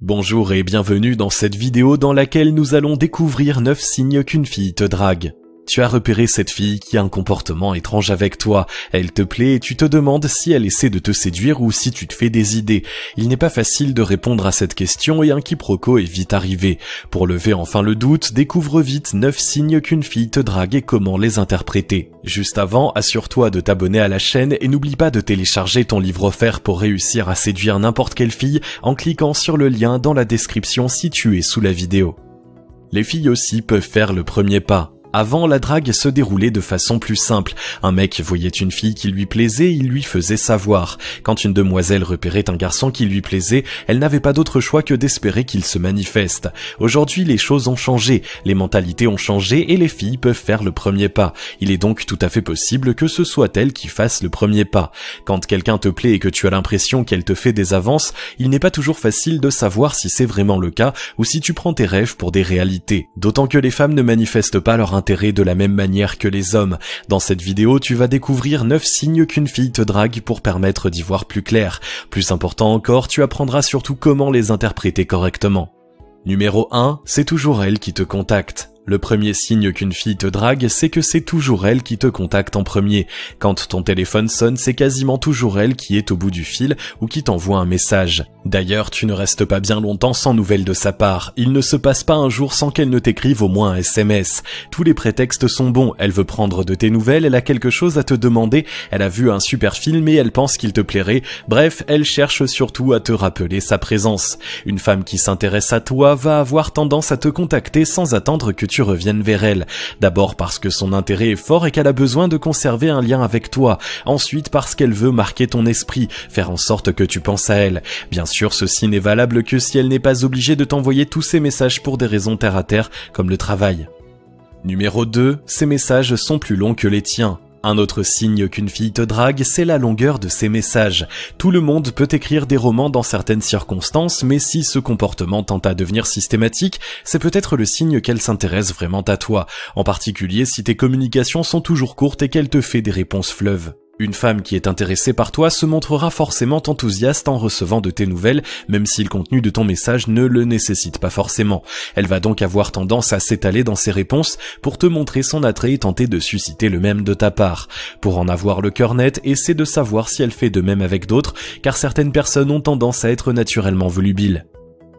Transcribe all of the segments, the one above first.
Bonjour et bienvenue dans cette vidéo dans laquelle nous allons découvrir 9 signes qu'une fille te drague. Tu as repéré cette fille qui a un comportement étrange avec toi, elle te plaît et tu te demandes si elle essaie de te séduire ou si tu te fais des idées. Il n'est pas facile de répondre à cette question et un quiproquo est vite arrivé. Pour lever enfin le doute, découvre vite 9 signes qu'une fille te drague et comment les interpréter. Juste avant, assure-toi de t'abonner à la chaîne et n'oublie pas de télécharger ton livre offert pour réussir à séduire n'importe quelle fille en cliquant sur le lien dans la description située sous la vidéo. Les filles aussi peuvent faire le premier pas. Avant, la drague se déroulait de façon plus simple. Un mec voyait une fille qui lui plaisait, il lui faisait savoir. Quand une demoiselle repérait un garçon qui lui plaisait, elle n'avait pas d'autre choix que d'espérer qu'il se manifeste. Aujourd'hui, les choses ont changé, les mentalités ont changé et les filles peuvent faire le premier pas. Il est donc tout à fait possible que ce soit elle qui fasse le premier pas. Quand quelqu'un te plaît et que tu as l'impression qu'elle te fait des avances, il n'est pas toujours facile de savoir si c'est vraiment le cas ou si tu prends tes rêves pour des réalités. D'autant que les femmes ne manifestent pas leur intérêt de la même manière que les hommes. Dans cette vidéo, tu vas découvrir 9 signes qu'une fille te drague pour permettre d'y voir plus clair. Plus important encore, tu apprendras surtout comment les interpréter correctement. Numéro 1, c'est toujours elle qui te contacte. Le premier signe qu'une fille te drague, c'est que c'est toujours elle qui te contacte en premier. Quand ton téléphone sonne, c'est quasiment toujours elle qui est au bout du fil ou qui t'envoie un message. D'ailleurs, tu ne restes pas bien longtemps sans nouvelles de sa part. Il ne se passe pas un jour sans qu'elle ne t'écrive au moins un SMS. Tous les prétextes sont bons. Elle veut prendre de tes nouvelles, elle a quelque chose à te demander, elle a vu un super film et elle pense qu'il te plairait. Bref, elle cherche surtout à te rappeler sa présence. Une femme qui s'intéresse à toi va avoir tendance à te contacter sans attendre que tu reviennes vers elle. D'abord parce que son intérêt est fort et qu'elle a besoin de conserver un lien avec toi. Ensuite parce qu'elle veut marquer ton esprit, faire en sorte que tu penses à elle. Bien sûr, ceci n'est valable que si elle n'est pas obligée de t'envoyer tous ces messages pour des raisons terre à terre, comme le travail. Numéro 2, ces messages sont plus longs que les tiens. Un autre signe qu'une fille te drague, c'est la longueur de ses messages. Tout le monde peut écrire des romans dans certaines circonstances, mais si ce comportement tend à devenir systématique, c'est peut-être le signe qu'elle s'intéresse vraiment à toi, en particulier si tes communications sont toujours courtes et qu'elle te fait des réponses fleuves. Une femme qui est intéressée par toi se montrera forcément enthousiaste en recevant de tes nouvelles, même si le contenu de ton message ne le nécessite pas forcément. Elle va donc avoir tendance à s'étaler dans ses réponses pour te montrer son attrait et tenter de susciter le même de ta part. Pour en avoir le cœur net, essaie de savoir si elle fait de même avec d'autres, car certaines personnes ont tendance à être naturellement volubiles.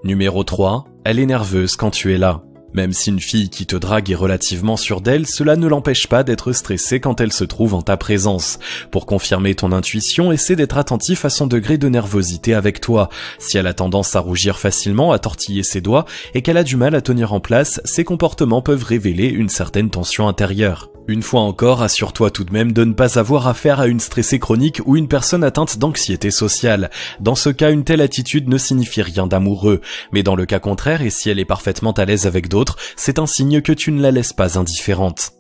Numéro 3, elle est nerveuse quand tu es là. Même si une fille qui te drague est relativement sûre d'elle, cela ne l'empêche pas d'être stressée quand elle se trouve en ta présence. Pour confirmer ton intuition, essaie d'être attentif à son degré de nervosité avec toi. Si elle a tendance à rougir facilement, à tortiller ses doigts, et qu'elle a du mal à tenir en place, ses comportements peuvent révéler une certaine tension intérieure. Une fois encore, assure-toi tout de même de ne pas avoir affaire à une stressée chronique ou une personne atteinte d'anxiété sociale. Dans ce cas, une telle attitude ne signifie rien d'amoureux. Mais dans le cas contraire, et si elle est parfaitement à l'aise avec d'autres, c'est un signe que tu ne la laisses pas indifférente.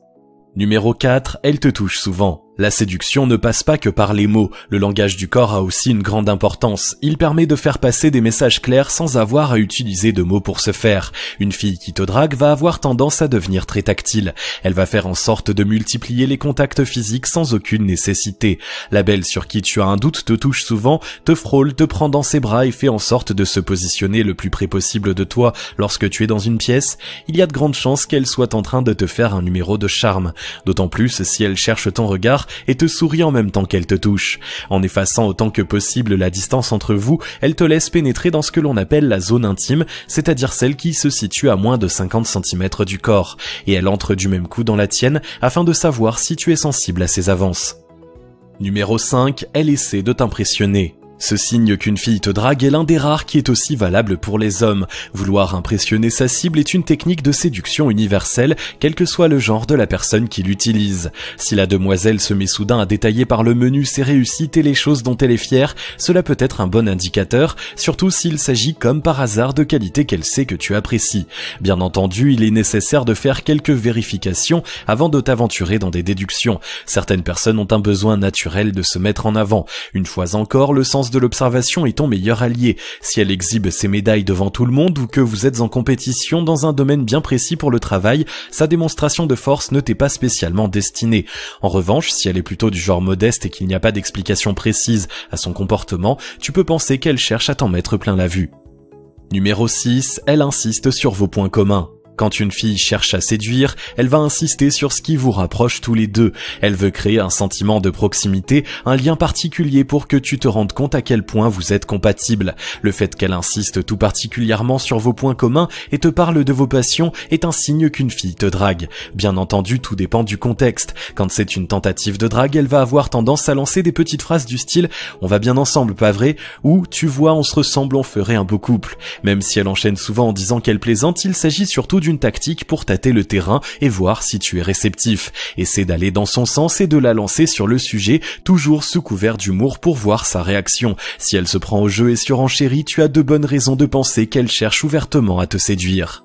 Numéro 4, elle te touche souvent. La séduction ne passe pas que par les mots, le langage du corps a aussi une grande importance. Il permet de faire passer des messages clairs sans avoir à utiliser de mots pour ce faire. Une fille qui te drague va avoir tendance à devenir très tactile. Elle va faire en sorte de multiplier les contacts physiques sans aucune nécessité. La belle sur qui tu as un doute te touche souvent, te frôle, te prend dans ses bras et fait en sorte de se positionner le plus près possible de toi lorsque tu es dans une pièce. Il y a de grandes chances qu'elle soit en train de te faire un numéro de charme. D'autant plus si elle cherche ton regard et te sourit en même temps qu'elle te touche. En effaçant autant que possible la distance entre vous, elle te laisse pénétrer dans ce que l'on appelle la zone intime, c'est-à-dire celle qui se situe à moins de 50 cm du corps, et elle entre du même coup dans la tienne afin de savoir si tu es sensible à ses avances. Numéro 5, elle essaie de t'impressionner. Ce signe qu'une fille te drague est l'un des rares qui est aussi valable pour les hommes. Vouloir impressionner sa cible est une technique de séduction universelle, quel que soit le genre de la personne qui l'utilise. Si la demoiselle se met soudain à détailler par le menu ses réussites et les choses dont elle est fière, cela peut être un bon indicateur, surtout s'il s'agit comme par hasard de qualités qu'elle sait que tu apprécies. Bien entendu, il est nécessaire de faire quelques vérifications avant de t'aventurer dans des déductions. Certaines personnes ont un besoin naturel de se mettre en avant. Une fois encore, le sens de l'observation est ton meilleur allié. Si elle exhibe ses médailles devant tout le monde ou que vous êtes en compétition dans un domaine bien précis pour le travail, sa démonstration de force ne t'est pas spécialement destinée. En revanche, si elle est plutôt du genre modeste et qu'il n'y a pas d'explication précise à son comportement, tu peux penser qu'elle cherche à t'en mettre plein la vue. Numéro 6, elle insiste sur vos points communs. Quand une fille cherche à séduire, elle va insister sur ce qui vous rapproche tous les deux. Elle veut créer un sentiment de proximité, un lien particulier pour que tu te rendes compte à quel point vous êtes compatibles. Le fait qu'elle insiste tout particulièrement sur vos points communs et te parle de vos passions est un signe qu'une fille te drague. Bien entendu, tout dépend du contexte. Quand c'est une tentative de drague, elle va avoir tendance à lancer des petites phrases du style « on va bien ensemble, pas vrai ?» ou « tu vois, on se ressemble, on ferait un beau couple ». Même si elle enchaîne souvent en disant qu'elle plaisante, il s'agit surtout d'une tactique pour tâter le terrain et voir si tu es réceptif. Essaie d'aller dans son sens et de la lancer sur le sujet, toujours sous couvert d'humour pour voir sa réaction. Si elle se prend au jeu et surenchérit, tu as de bonnes raisons de penser qu'elle cherche ouvertement à te séduire.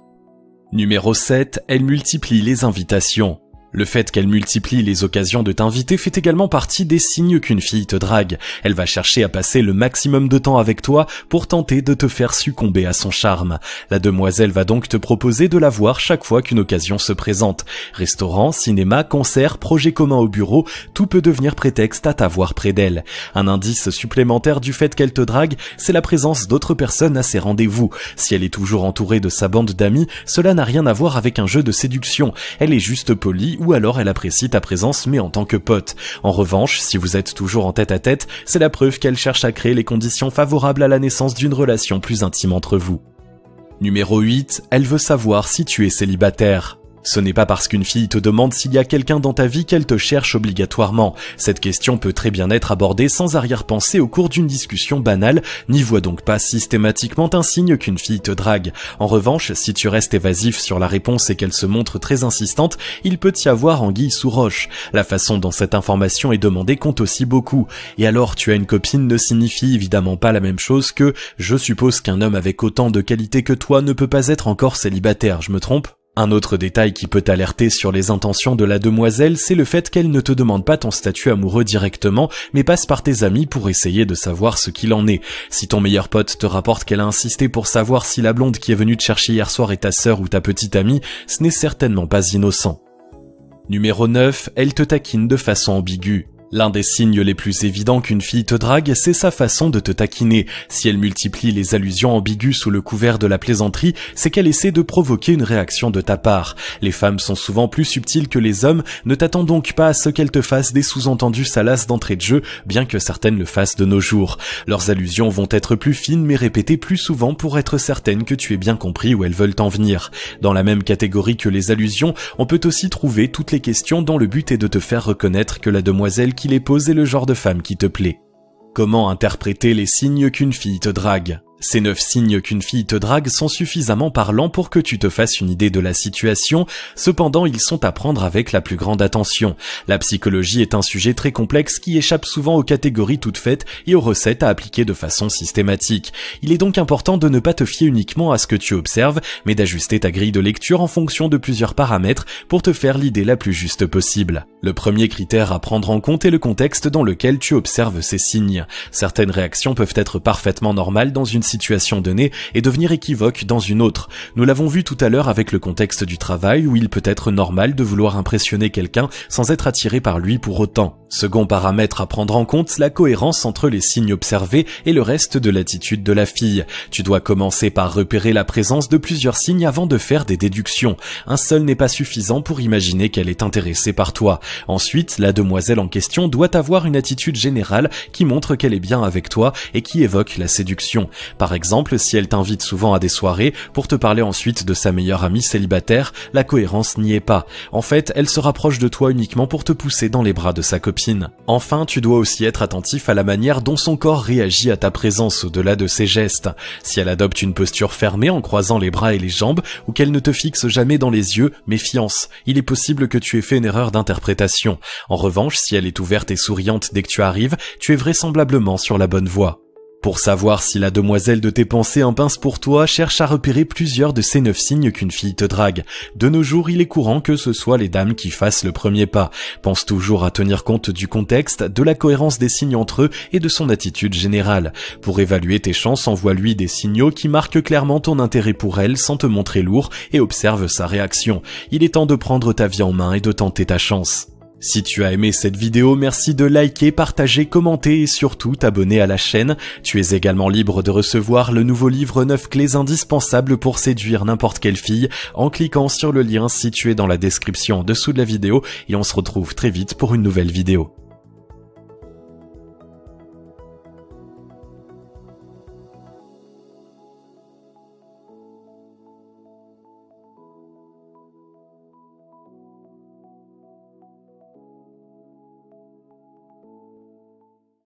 Numéro 7, elle multiplie les invitations. Le fait qu'elle multiplie les occasions de t'inviter fait également partie des signes qu'une fille te drague. Elle va chercher à passer le maximum de temps avec toi pour tenter de te faire succomber à son charme. La demoiselle va donc te proposer de la voir chaque fois qu'une occasion se présente. Restaurant, cinéma, concert, projet commun au bureau, tout peut devenir prétexte à t'avoir près d'elle. Un indice supplémentaire du fait qu'elle te drague, c'est la présence d'autres personnes à ses rendez-vous. Si elle est toujours entourée de sa bande d'amis, cela n'a rien à voir avec un jeu de séduction. Elle est juste polie ou alors elle apprécie ta présence mais en tant que pote. En revanche, si vous êtes toujours en tête-à-tête, c'est la preuve qu'elle cherche à créer les conditions favorables à la naissance d'une relation plus intime entre vous. Numéro 8, elle veut savoir si tu es célibataire. Ce n'est pas parce qu'une fille te demande s'il y a quelqu'un dans ta vie qu'elle te cherche obligatoirement. Cette question peut très bien être abordée sans arrière-pensée au cours d'une discussion banale, n'y vois donc pas systématiquement un signe qu'une fille te drague. En revanche, si tu restes évasif sur la réponse et qu'elle se montre très insistante, il peut y avoir anguille sous roche. La façon dont cette information est demandée compte aussi beaucoup. Et alors, tu as une copine ne signifie évidemment pas la même chose que « je suppose qu'un homme avec autant de qualités que toi ne peut pas être encore célibataire, je me trompe ?» Un autre détail qui peut alerter sur les intentions de la demoiselle, c'est le fait qu'elle ne te demande pas ton statut amoureux directement, mais passe par tes amis pour essayer de savoir ce qu'il en est. Si ton meilleur pote te rapporte qu'elle a insisté pour savoir si la blonde qui est venue te chercher hier soir est ta sœur ou ta petite amie, ce n'est certainement pas innocent. Numéro 9, elle te taquine de façon ambiguë. L'un des signes les plus évidents qu'une fille te drague, c'est sa façon de te taquiner. Si elle multiplie les allusions ambiguës sous le couvert de la plaisanterie, c'est qu'elle essaie de provoquer une réaction de ta part. Les femmes sont souvent plus subtiles que les hommes, ne t'attends donc pas à ce qu'elles te fassent des sous-entendus salaces d'entrée de jeu, bien que certaines le fassent de nos jours. Leurs allusions vont être plus fines mais répétées plus souvent pour être certaines que tu aies bien compris où elles veulent en venir. Dans la même catégorie que les allusions, on peut aussi trouver toutes les questions dont le but est de te faire reconnaître que la demoiselle qui les pose est le genre de femme qui te plaît. Comment interpréter les signes qu'une fille te drague ? Ces 9 signes qu'une fille te drague sont suffisamment parlants pour que tu te fasses une idée de la situation, cependant ils sont à prendre avec la plus grande attention. La psychologie est un sujet très complexe qui échappe souvent aux catégories toutes faites et aux recettes à appliquer de façon systématique. Il est donc important de ne pas te fier uniquement à ce que tu observes, mais d'ajuster ta grille de lecture en fonction de plusieurs paramètres pour te faire l'idée la plus juste possible. Le premier critère à prendre en compte est le contexte dans lequel tu observes ces signes. Certaines réactions peuvent être parfaitement normales dans une situation donnée et devenir équivoque dans une autre. Nous l'avons vu tout à l'heure avec le contexte du travail où il peut être normal de vouloir impressionner quelqu'un sans être attiré par lui pour autant. Second paramètre à prendre en compte, la cohérence entre les signes observés et le reste de l'attitude de la fille. Tu dois commencer par repérer la présence de plusieurs signes avant de faire des déductions. Un seul n'est pas suffisant pour imaginer qu'elle est intéressée par toi. Ensuite, la demoiselle en question doit avoir une attitude générale qui montre qu'elle est bien avec toi et qui évoque la séduction. Par exemple, si elle t'invite souvent à des soirées pour te parler ensuite de sa meilleure amie célibataire, la cohérence n'y est pas. En fait, elle se rapproche de toi uniquement pour te pousser dans les bras de sa copine. Enfin, tu dois aussi être attentif à la manière dont son corps réagit à ta présence au-delà de ses gestes. Si elle adopte une posture fermée en croisant les bras et les jambes, ou qu'elle ne te fixe jamais dans les yeux, méfiance. Il est possible que tu aies fait une erreur d'interprétation. En revanche, si elle est ouverte et souriante dès que tu arrives, tu es vraisemblablement sur la bonne voie. Pour savoir si la demoiselle de tes pensées en pince pour toi, cherche à repérer plusieurs de ces 9 signes qu'une fille te drague. De nos jours, il est courant que ce soit les dames qui fassent le premier pas. Pense toujours à tenir compte du contexte, de la cohérence des signes entre eux et de son attitude générale. Pour évaluer tes chances, envoie-lui des signaux qui marquent clairement ton intérêt pour elle sans te montrer lourd et observe sa réaction. Il est temps de prendre ta vie en main et de tenter ta chance. Si tu as aimé cette vidéo, merci de liker, partager, commenter et surtout t'abonner à la chaîne. Tu es également libre de recevoir le nouveau livre 9 clés indispensables pour séduire n'importe quelle fille en cliquant sur le lien situé dans la description en dessous de la vidéo et on se retrouve très vite pour une nouvelle vidéo.